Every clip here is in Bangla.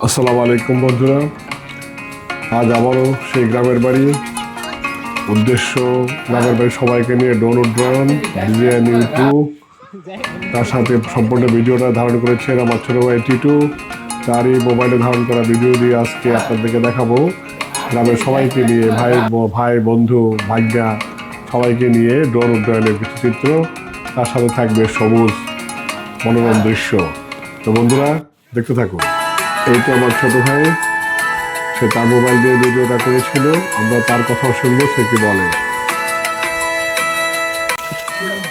আসসালামু আলাইকুম বন্ধুরা, আজ আবারও সেই গ্রামের বাড়ি উদ্দেশ্য গ্রামের বাড়ি সবাইকে নিয়ে ড্রোন উড্ডয়ন ডিজাইন ইউটিউব। তার সাথে সম্পূর্ণ ভিডিওটা ধারণ করেছেন আমার ছোটো ভাই টিটু। তারই মোবাইলে ধারণ করা ভিডিও দিয়ে আজকে আপনাদেরকে দেখাবো গ্রামের সবাইকে নিয়ে ভাই বন্ধু ভাগ্যা সবাইকে নিয়ে ড্রোন উড্ডয়নের কিছু চিত্র। তার সাথে থাকবে সবুজ মনোরম দৃশ্য। তো বন্ধুরা দেখতে থাকুন। এই তো আমার ছোট ভাই, সে তার মোবাইল দিয়ে ভিডিওটা করেছিল, আমরা তার কথাও শুনবো সে কি বলে।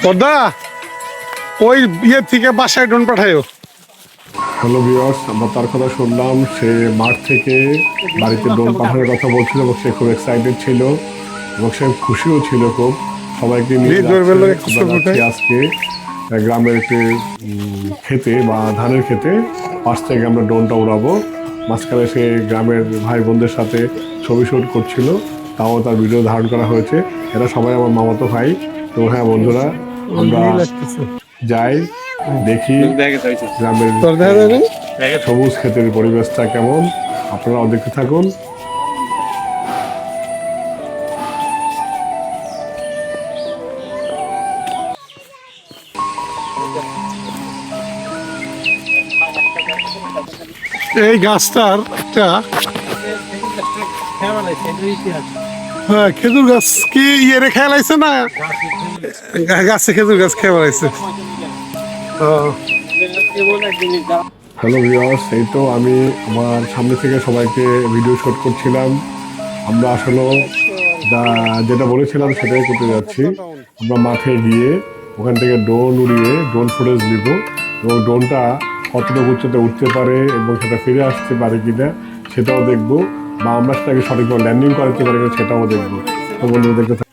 পর্দা ওই ইয়ে থেকে বাসায় ড্রোন পাঠায়ও। হ্যালো ভিউয়ার্স, আমরা তার কথা শুনলাম। সে মাঠ থেকে বাড়িতে ড্রোন পাঠানোর কথা বলছিল এবং সে খুব এক্সাইটেড ছিল এবং সে খুশিও ছিল খুব। সবাইকে নিয়ে আজকে গ্রামের একটি খেতে বা ধানের খেতে পাশ থেকে আমরা ড্রোনটা উড়াবো। মাঝখানে সে গ্রামের ভাই বোনদের সাথে ছবি শ্যুট করছিল, তাও তার ভিডিও ধারণ করা হয়েছে। এরা সবাই আমার মামাতো ভাই। তো হ্যাঁ বন্ধুরা, আমরা যাই দেখি গ্রামের সবুজ ক্ষেতের পরিবেশটা কেমন, আপনারাও দেখতে থাকুন। এই গাছটার একটা হ্যাঁ খেজুর গাছ কি ইয়ে খেয়াল আইছে না, গাছে খেজুর গাছ খেয়াল আইছে। হ্যালো ভিউয়ার্স, এই তো আমি আমার সামনে থেকে সবাইকে ভিডিও শুট করছিলাম। আমরা আসলে যেটা বলেছিলাম সেটাই করতে যাচ্ছি। আমরা মাঠে গিয়ে ওখান থেকে ড্রোন উড়িয়ে ড্রোন ফুটেজ নিব এবং ড্রোনটা কতটুকু উচ্চতে উঠতে পারে এবং সেটা ফিরে আসতে পারে কিনা সেটাও দেখবো, বা আমরা সেটাকে সঠিকভাবে ল্যান্ডিং করাতে পারি কিনা সেটাও দেখবো। তো বন্ধুরা দেখতে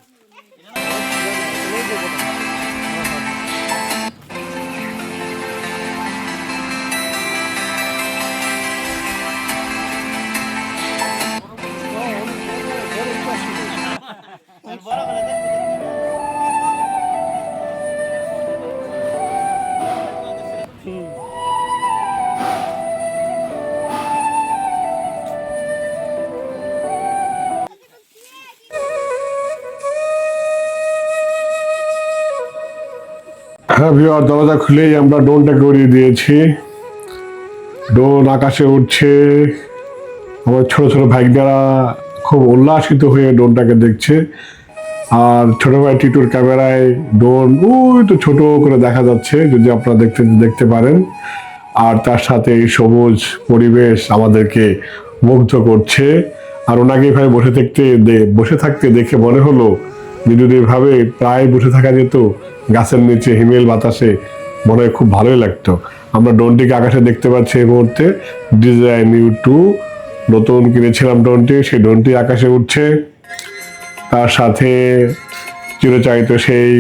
হ্যাঁ ভিউয়ার, দরজা খুলেই আমরা ড্রোনটাকে উড়িয়ে দিয়েছি। ড্রোন আকাশে উঠছে। আমার ছোট ছোট ভাইরা খুব উল্লাসিত হয়ে ড্রোনটাকে দেখছে। আর ছোট ভাই টিটুর ক্যামেরায় ড্রোন ওই তো ছোট করে দেখা যাচ্ছে, যদি আপনারা দেখতে পারেন। আর তার সাথে এই সবুজ পরিবেশ আমাদেরকে মুগ্ধ করছে। আর ওনাকে এভাবে বসে থাকতে দেখে মনে হলো যদি এভাবে প্রায় বসে থাকা যেত গাছের নিচে হিমেল বাতাসে, মনে হয় খুব ভালোই লাগতো। আমরা ড্রোনটিকে আকাশে দেখতে পাচ্ছি এই মুহূর্তে। ডিজাইন ইউটিউব নতুন কিনেছিলাম ড্রোনটি, সেই ড্রোনটি আকাশে উঠছে। তার সাথে চিরচারিত সেই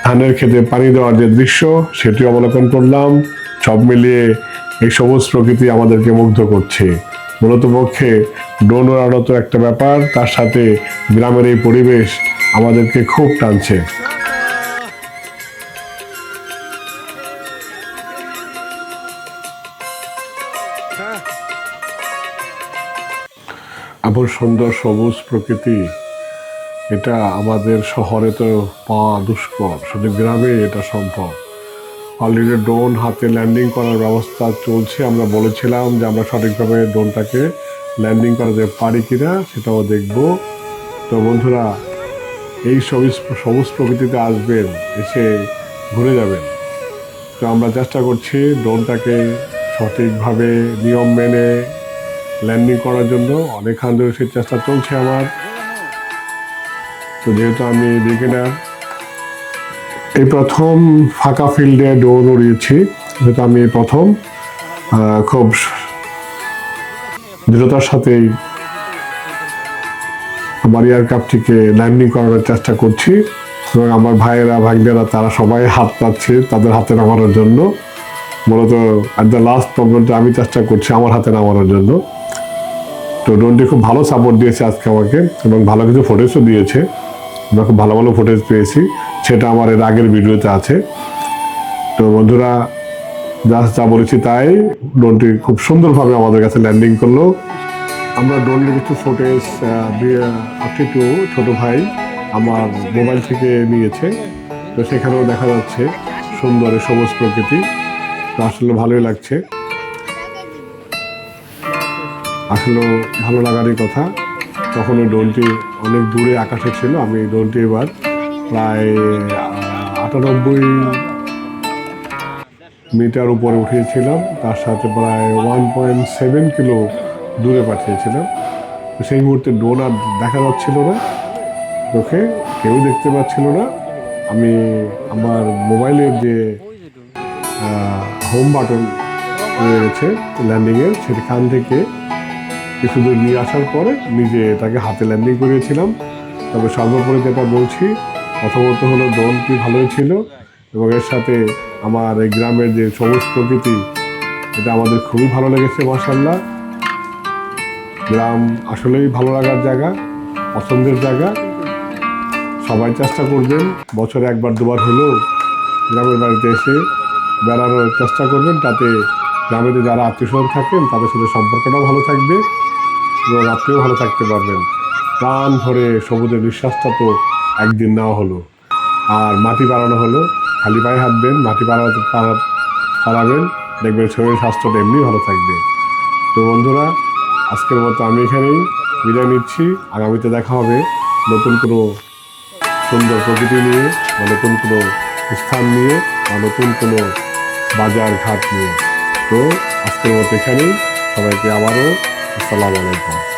ধানের খেতে পানি দেওয়ার যে দৃশ্য সেটি অবলোকন করলাম। সব মিলিয়ে এই সবুজ প্রকৃতি আমাদেরকে মুগ্ধ করছে। মূলত পক্ষে ড্রোন ওড়ানো তো একটা ব্যাপার, তার সাথে গ্রামের এই পরিবেশ আমাদেরকে খুব টানছে। এমন সুন্দর সবুজ প্রকৃতি এটা আমাদের শহরে তো পাওয়া দুষ্কর, শুধু গ্রামে এটা সম্ভব। অলরেডি ড্রোন হাতে ল্যান্ডিং করার ব্যবস্থা চলছে। আমরা বলেছিলাম যে আমরা সঠিকভাবে ড্রোনটাকে ল্যান্ডিং করাতে পারি কিনা সেটাও দেখব। তো বন্ধুরা, এই সবুজ প্রকৃতিতে আসবেন, এসে ঘুরে যাবেন। তো আমরা চেষ্টা করছি ড্রোনটাকে সঠিকভাবে নিয়ম মেনে ল্যান্ডিং করার জন্য। অনেকক্ষণ ধরে সেই চেষ্টা চলছে আমার। তো যেহেতু আমি বিগিনার, এই প্রথম ফাঁকা ফিল্ডে ড্রোন উড়িয়েছি, যেহেতু আমি প্রথম খুব দৃঢ়তার সাথেই আমার এয়ারক্রাফটটিকে ল্যান্ডিং করানোর চেষ্টা করছি এবং আমার ভাইয়েরা তারা সবাই হাত পাচ্ছে তাদের হাতে নামানোর জন্য। মূলত অ্যাট দ্য লাস্ট পর্যন্ত আমি চেষ্টা করছি আমার হাতে নামানোর জন্য। তো ড্রোনটি খুব ভালো সাপোর্ট দিয়েছে আজকে আমাকে এবং ভালো কিছু ফুটেজও দিয়েছে। আমরা খুব ভালো ভালো ফুটেজ পেয়েছি, সেটা আমার এর আগের ভিডিওতে আছে। তো বন্ধুরা, যা বলেছি তাই, ড্রোনটি খুব সুন্দরভাবে আমাদের কাছে ল্যান্ডিং করলো। আমরা ড্রোনের কিছু ফুটেজ একটু ছোট ভাই আমার মোবাইল থেকে নিয়েছে, তো সেখানেও দেখা যাচ্ছে সুন্দর সবুজ প্রকৃতি। তো আসলে ভালোই লাগছে, আসলে ভালো লাগারই কথা। তখন ওই ড্রোনটি অনেক দূরে আকাশে ছিল, আমি ড্রোনটি এবার প্রায় 98 মিটার উপরে উঠিয়েছিলাম, তার সাথে প্রায় 1.7 কিলো দূরে পাঠিয়েছিলাম। তো সেই মুহূর্তে ড্রোন আর দেখা যাচ্ছিল না, চোখে কেউ দেখতে পাচ্ছিল না। আমি আমার মোবাইলের যে হোম বাটন রয়েছে ল্যান্ডিংয়ের, সেখান থেকে কিছু দূর নিয়ে আসার পরে নিজে এটাকে হাতে ল্যান্ডিং করিয়েছিলাম। তবে সর্বোপরি যেটা বলছি, প্রথমত হলো ড্রোনটি ভালোই ছিল, এবং এর সাথে আমার এই গ্রামের যে সবুজ প্রকৃতি, এটা আমাদের খুবই ভালো লেগেছে। মাশাআল্লাহ, গ্রাম আসলেই ভালো লাগার জায়গা, পছন্দের জায়গা। সবাই চেষ্টা করবেন বছরে একবার দুবার হলেও গ্রামের বাড়িতে এসে বেড়ানোর চেষ্টা করবেন, তাতে গ্রামেতে যারা আত্মীয়স্বজন থাকেন তাদের সাথে সম্পর্কটাও ভালো থাকবে এবং আপনিও ভালো থাকতে পারবেন। প্রাণ ভরে সবুজের নিঃশ্বাসটা তো একদিন নেওয়া হলো, আর মাটি বাড়ানো হলো। খালি পায়ে হাঁটবেন, মাটি পাড়াবেন, দেখবেন শরীর স্বাস্থ্যটা এমনি ভালো থাকবে। তো বন্ধুরা, আজকের মতো আমি এখানেই বিদায় নিচ্ছি। আগামীতে দেখা হবে নতুন কোনো সুন্দর প্রকৃতি নিয়ে, বা নতুন কোনো স্থান নিয়ে, বা নতুন কোনো বাজার ঘাট নিয়ে। তো আজকের মতো এখানেই, সবাইকে আবারও আসসালামু আলাইকুম।